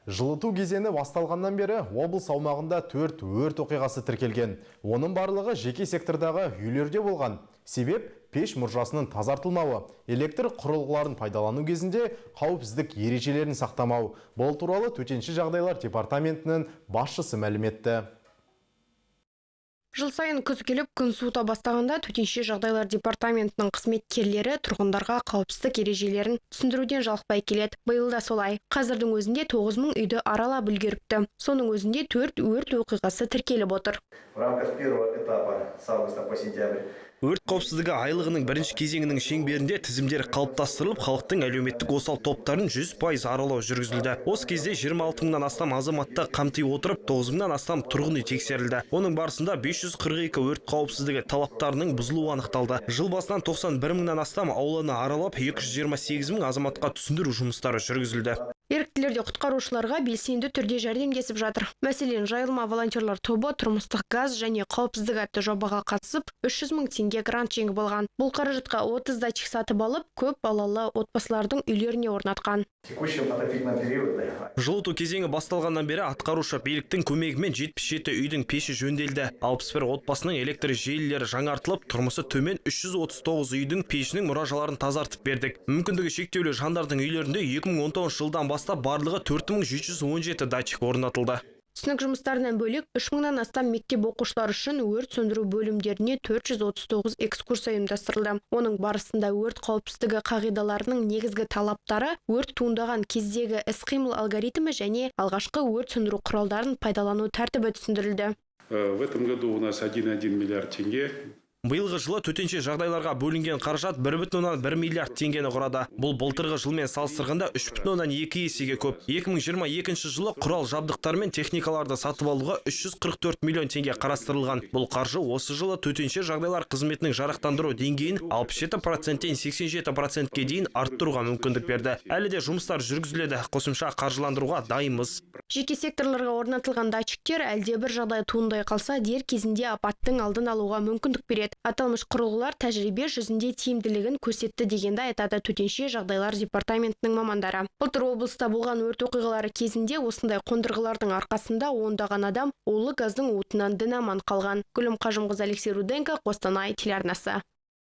Жылыту кезеңі басталғаннан бері облыс аумағында 4 өрт оқиғасы тіркелген. Оның барлығы жеке сектордағы үйлерде болған. Себеп пеш мұржасының тазартылмауы, электр құрылғыларын пайдалану кезінде қауіпсіздік ережелерін сақтамау. Бұл туралы Төтенше жағдайлар департаментінің басшысы мәлім етті. Жыл сайын күз келіп, күн суыта бастағанда Төтенше жағдайлар департаментінің қызметкерлері тұрғындарға қауіпсіздік ережелерін түсіндіруден жалықпай келеді. Биыл да солай. Қазірдің өзінде 9000 үйді аралап үлгеріпті. Соның өзінде 4 өрт оқиғасы тіркеліп отыр. В рамках первого этапа с августа по сентябрь Өрт қауіпсіздігі айлығының бірінші кезеңінің шеңберінде тізімдер қалыптастырылып, халықтың әлеуметтік осал топтарын 100% аралау жүргізілді. Осы кезде 26 мыңнан астам азаматты қамти отырып, 9 мыңнан астам тұрғын үй тексерілді. Оның барысында 542 өрт қауіпсіздігі талаптарының бұзылуы анықталды. Жыл басынан 91 мыңнан астам ауланы аралап, 228 мың азаматқа түсіндіру жұмыстары жүргізілді. Еріктілерде құтқарушыларға белсенді түрде жәрдемдесіп жатыр. Мәселен, жайылма волонтерлар тобы тұрмыстық газ және қауіпсіздік атты жобаға қатысып, 300 мың теңге грант жеңіп алған. Бұл қаражатқа 30 датчик сатып алып, көп балалы отбасылардың үйлеріне орнатқан. Жылыту кезеңі басталғаннан бері атқарушы биліктің көмегімен 77 үйдің пеші жөнделді. 61 отбасының электр желілері жаңартылып, тұрмысы төмен 339 үйдің пешінің мұражаларын тазартып бердік. Мүмкіндігі шектеулі жандардың үйлерінде 2019 жылдан бастап барлығы 4717 датчик орнатылды. Түсінік жұмыстарынан бөлек 3000-нан астам мектеп оқушылары үшін өрт сөндіру бөлімдеріне 439 экскурсия ұйымдастырылды. Оның барысында өрт қауіпсіздігі қағидаларының негізгі талаптары, өрт туындаған кездегі іс-қимыл алгоритмі және алғашқы өрт сөндіру құралдарын пайдалану тәртібі түсіндірілді. В этом году у нас 1,1 миллиард тенге. Биылғы жылы төтенше жағдайларға бөлінген қаражат 1,1 миллиард теңгені құрады. Бұл былтырғы жылмен салыстырғанда 3,2 есеге көп. 2022 жылы құрал жабдықтар мен техникаларды сатып алуға 344 миллион теңге қарастырылған. Бұл қаржы осы жылы төтенше жағдайлар қызметінің жарақтандыру деңгейін 67%-тен 87%-ке дейін арттыруға мүмкіндік берді. Әлі де жұмыстар жүргізіледі. Қосымша қаржыландыруға дайынбыз. Жеке секторларға орнатылған датчиктер әлдебір жағдай туындай қалса, дер кезінде апаттың алдын алуға мүмкіндік береді. Аталмыш құрылғылар тәжірибе жүзінде тиімділігін көрсетті дегенді айтады Төтенше жағдайлар департаментінің мамандары. Былтыр облыста болған өрт оқиғалары кезінде осындай қондырғылардың арқасында ондаған адам улы газдың отынан дін аман қалған. Гүлім Қажымқызы, Алексей Руденко, Қостанай телеарнасы.